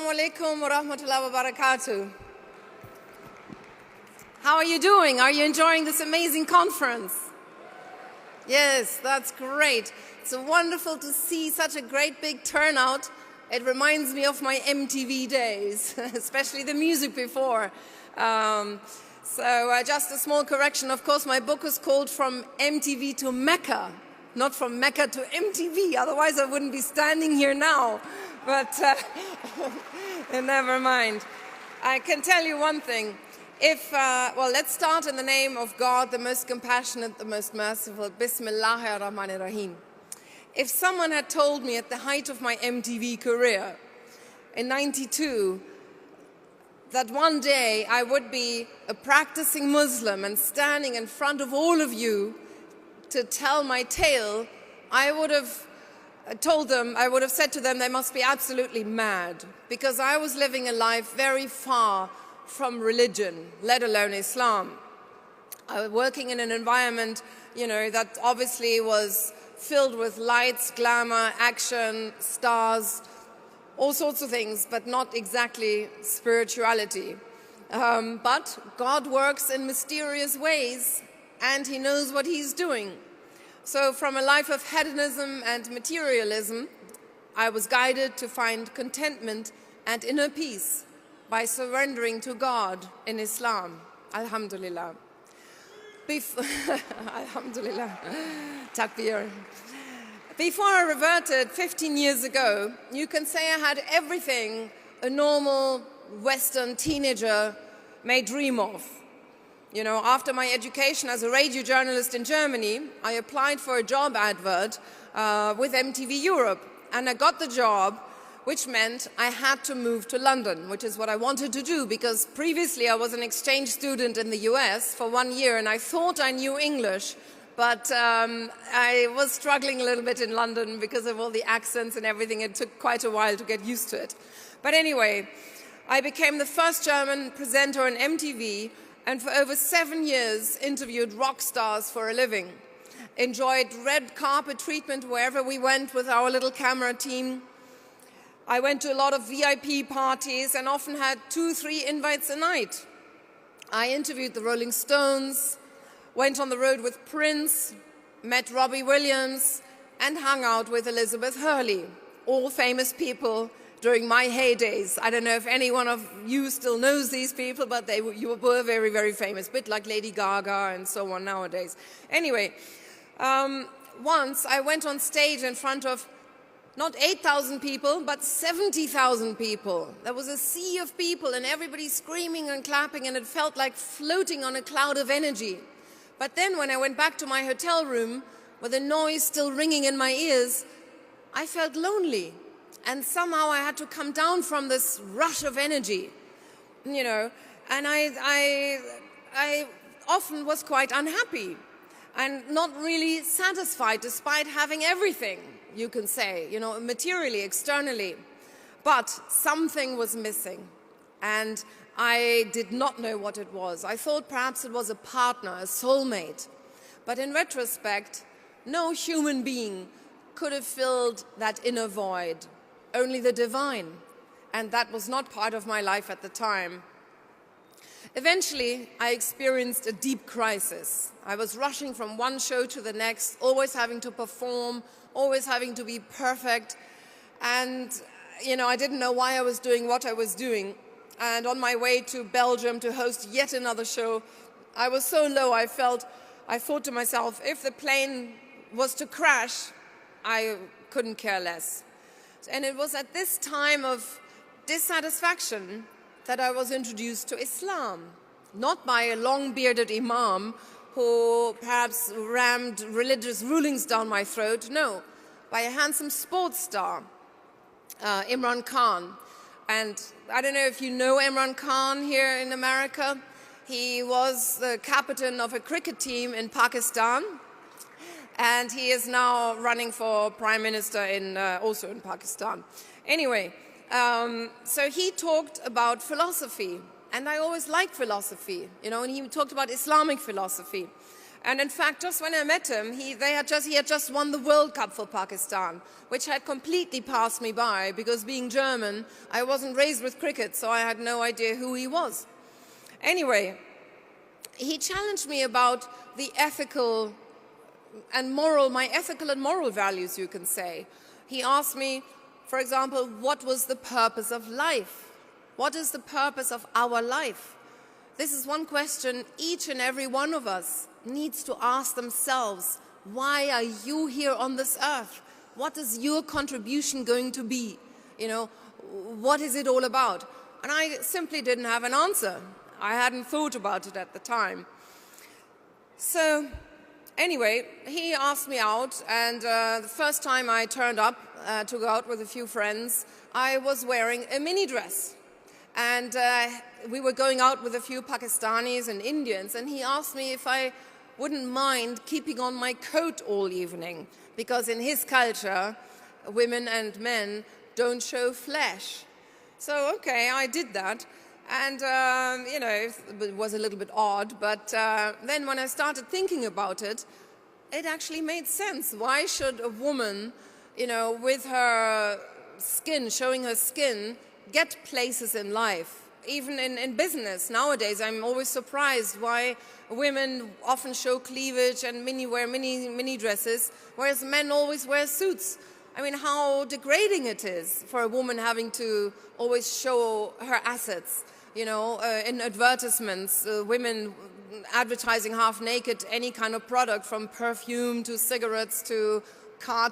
Assalamu alaikum wa rahmatullahi wa barakatuh. How are you doing? Are you enjoying this amazing conference? Yes, that's great. It's wonderful to see such a great big turnout. It reminds me of my MTV days, especially the music before. Just a small correction. Of course, my book is called From MTV to Mecca, not from Mecca to MTV. Otherwise, I wouldn't be standing here now. But never mind. I can tell you one thing. Let's start in the name of God, the most compassionate, the most merciful. Bismillahir Rahmanir Rahim. If someone had told me at the height of my MTV career in '92 that one day I would be a practicing Muslim and standing in front of all of you to tell my tale, I would have said to them they must be absolutely mad, because I was living a life very far from religion, let alone Islam. I was working in an environment, that obviously was filled with lights, glamour, action, stars, all sorts of things, but not exactly spirituality. But God works in mysterious ways, and He knows what He's doing. So from a life of hedonism and materialism, I was guided to find contentment and inner peace by surrendering to God in Islam. Alhamdulillah. Alhamdulillah. Takbir. Before I reverted 15 years ago, you can say I had everything a normal Western teenager may dream of. After my education as a radio journalist in Germany, I applied for a job advert with MTV Europe, and I got the job, which meant I had to move to London, which is what I wanted to do, because previously I was an exchange student in the US for 1 year, and I thought I knew English, but I was struggling a little bit in London because of all the accents and everything. It took quite a while to get used to it. But anyway, I became the first German presenter on MTV, and for over 7 years interviewed rock stars for a living. Enjoyed red carpet treatment wherever we went with our little camera team. I went to a lot of VIP parties and often had 2-3 invites a night. I interviewed the Rolling Stones, went on the road with Prince, met Robbie Williams, and hung out with Elizabeth Hurley, all famous people during my heydays. I don't know if any one of you still knows these people, but you were very, very famous, a bit like Lady Gaga and so on nowadays. Anyway, once I went on stage in front of not 8,000 people, but 70,000 people. There was a sea of people and everybody screaming and clapping, and it felt like floating on a cloud of energy. But then when I went back to my hotel room, with the noise still ringing in my ears, I felt lonely. And somehow I had to come down from this rush of energy, and I often was quite unhappy and not really satisfied despite having everything, you can say, materially, externally. But something was missing, and I did not know what it was. I thought perhaps it was a partner, a soulmate. But in retrospect, no human being could have filled that inner void. Only the divine, and that was not part of my life at the time. Eventually, I experienced a deep crisis. I was rushing from one show to the next, always having to perform, always having to be perfect, and I didn't know why I was doing what I was doing. And on my way to Belgium to host yet another show, I was so low, I thought to myself, if the plane was to crash, I couldn't care less. And it was at this time of dissatisfaction that I was introduced to Islam, not by a long-bearded imam who perhaps rammed religious rulings down my throat, no, by a handsome sports star, Imran Khan. And I don't know if you know Imran Khan here in America. He was the captain of a cricket team in Pakistan, and he is now running for prime minister also in Pakistan. Anyway, so he talked about philosophy, and I always liked philosophy, and he talked about Islamic philosophy. And in fact, just when I met him, he had just won the World Cup for Pakistan, which had completely passed me by because being German, I wasn't raised with cricket, so I had no idea who he was. Anyway, he challenged me about the ethical and moral, my ethical and moral values, you can say. He asked me, for example, what was the purpose of life? What is the purpose of our life? This is one question each and every one of us needs to ask themselves. Why are you here on this earth? What is your contribution going to be? You know, what is it all about? And I simply didn't have an answer. I hadn't thought about it at the time. So anyway, he asked me out, and the first time I turned up to go out with a few friends, I was wearing a mini dress. And we were going out with a few Pakistanis and Indians, and he asked me if I wouldn't mind keeping on my coat all evening, because in his culture, women and men don't show flesh. So, okay, I did that. And, you know, it was a little bit odd, but then when I started thinking about it, it actually made sense. Why should a woman, you know, with her skin, showing her skin, get places in life? Even in business nowadays, I'm always surprised why women often show cleavage and wear mini dresses, whereas men always wear suits. I mean, how degrading it is for a woman having to always show her assets. You know, in advertisements, women advertising half naked any kind of product, from perfume to cigarettes to car